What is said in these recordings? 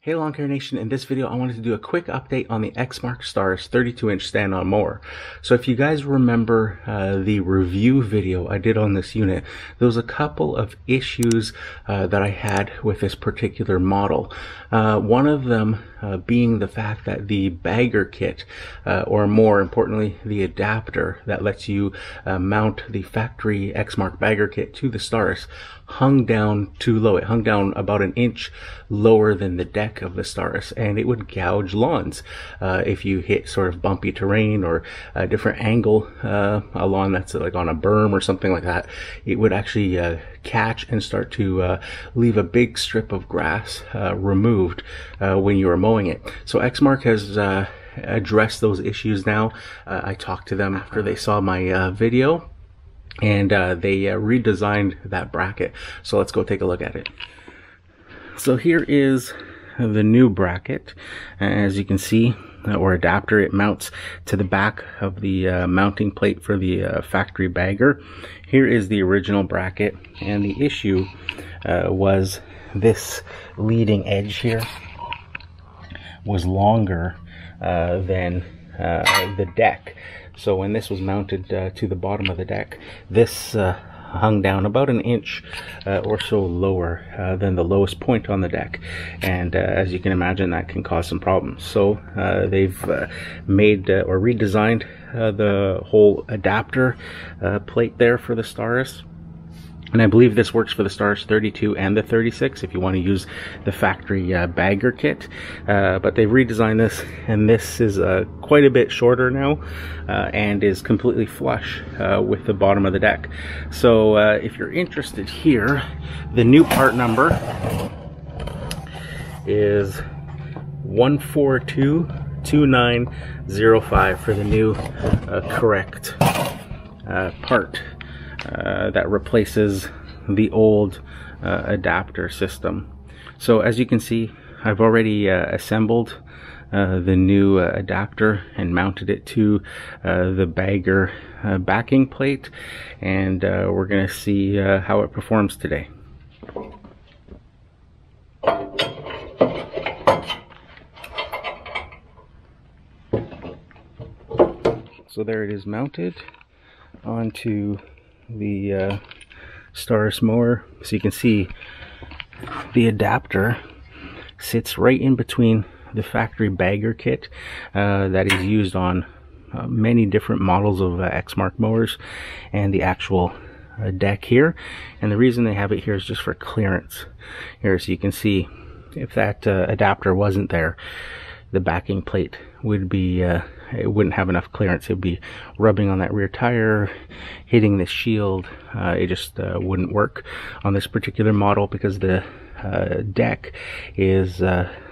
Hey Lawn Care Nation, in this video I wanted to do a quick update on the Exmark Staris 32-inch stand-on mower. So if you guys remember the review video I did on this unit, there was a couple of issues that I had with this particular model. One of them being the fact that the bagger kit, or more importantly the adapter that lets you mount the factory Exmark Bagger Kit to the Staris, hung down too low. It hung down about an inch lower than the deck of the Staris, and it would gouge lawns if you hit sort of bumpy terrain or a different angle, a lawn that's like on a berm or something like that. It would actually catch and start to leave a big strip of grass removed when you were mowing it. So Exmark has addressed those issues now. I talked to them after they saw my video, and they redesigned that bracket. So let's go take a look at it. So here is the new bracket. As you can see, or adapter, it mounts to the back of the mounting plate for the factory bagger. Here is the original bracket, and the issue was this leading edge here was longer than the deck. So when this was mounted to the bottom of the deck, this hung down about an inch or so lower than the lowest point on the deck, and as you can imagine, that can cause some problems. So they've made or redesigned the whole adapter plate there for the Staris. And I believe this works for the Staris 32 and the 36 if you want to use the factory bagger kit. But they've redesigned this, and this is quite a bit shorter now and is completely flush with the bottom of the deck. So if you're interested here, the new part number is 1422905 for the new correct part. That replaces the old adapter system. So as you can see, I've already assembled the new adapter and mounted it to the bagger backing plate, and we're going to see how it performs today. So there it is, mounted onto the Staris mower. So you can see the adapter sits right in between the factory bagger kit that is used on many different models of Exmark mowers and the actual deck here. And the reason they have it here is just for clearance here. So you can see if that adapter wasn't there, the backing plate would be it wouldn't have enough clearance. It would be rubbing on that rear tire, hitting the shield. It just wouldn't work on this particular model because the deck is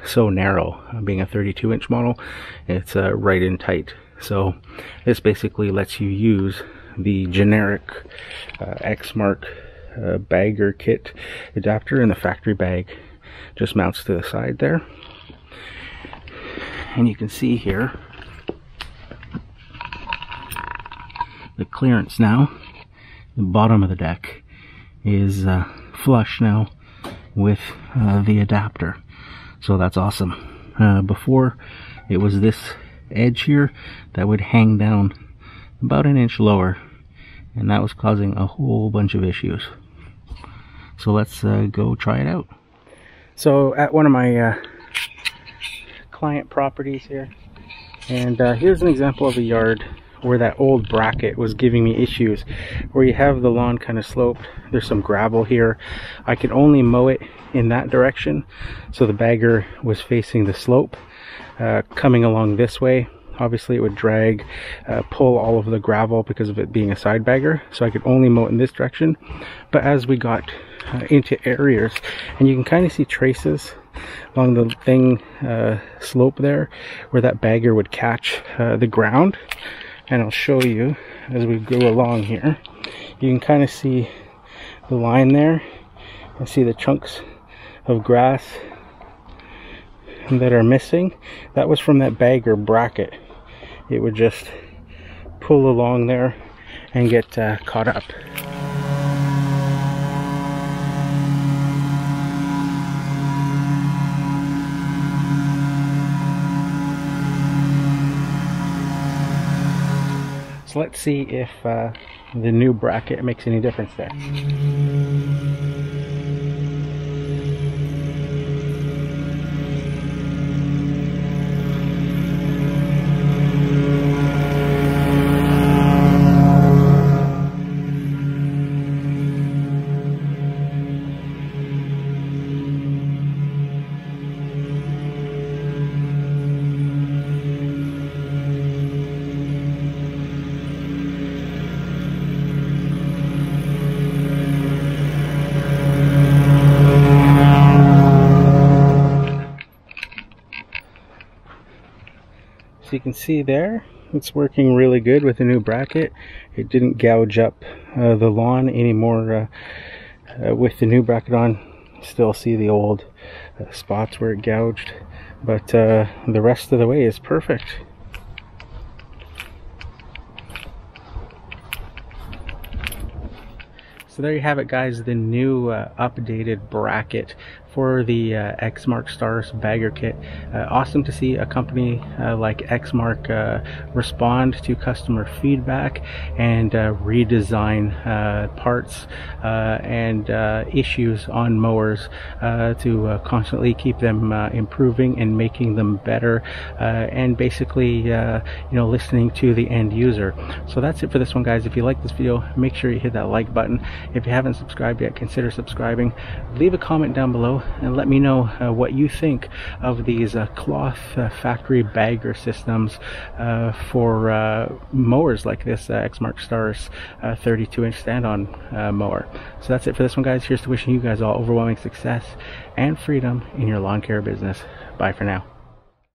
so narrow. Being a 32-inch model, it's right in tight. So this basically lets you use the generic Exmark bagger kit adapter in the factory bag. Just mounts to the side there. And you can see here the clearance now. The bottom of the deck is flush now with the adapter. So that's awesome. Before, it was this edge here that would hang down about an inch lower, and that was causing a whole bunch of issues. So let's go try it out. So at one of my client properties here, and here's an example of a yard where that old bracket was giving me issues, where you have the lawn kind of sloped. There's some gravel here. I could only mow it in that direction, so the bagger was facing the slope. Coming along this way, obviously it would drag, pull all of the gravel because of it being a side bagger, so I could only mow it in this direction. But as we got into areas, and you can kind of see traces along the thing slope there where that bagger would catch the ground. And I'll show you as we go along here. You can kind of see the line there and see the chunks of grass that are missing. That was from that bagger bracket. It would just pull along there and get caught up. So let's see if the new bracket makes any difference there. So you can see there, it's working really good with the new bracket. It didn't gouge up the lawn anymore with the new bracket on. Still see the old spots where it gouged, but the rest of the way is perfect. So there you have it, guys, the new updated bracket for the Exmark Staris Bagger Kit. Awesome to see a company like Exmark respond to customer feedback and redesign parts and issues on mowers to constantly keep them improving and making them better, and basically listening to the end user. So that's it for this one, guys. If you like this video, make sure you hit that like button. If you haven't subscribed yet, consider subscribing. Leave a comment down below and let me know what you think of these cloth factory bagger systems for mowers like this Exmark Staris 32-inch stand-on mower. So that's it for this one, guys. Here's to wishing you guys all overwhelming success and freedom in your lawn care business. Bye for now.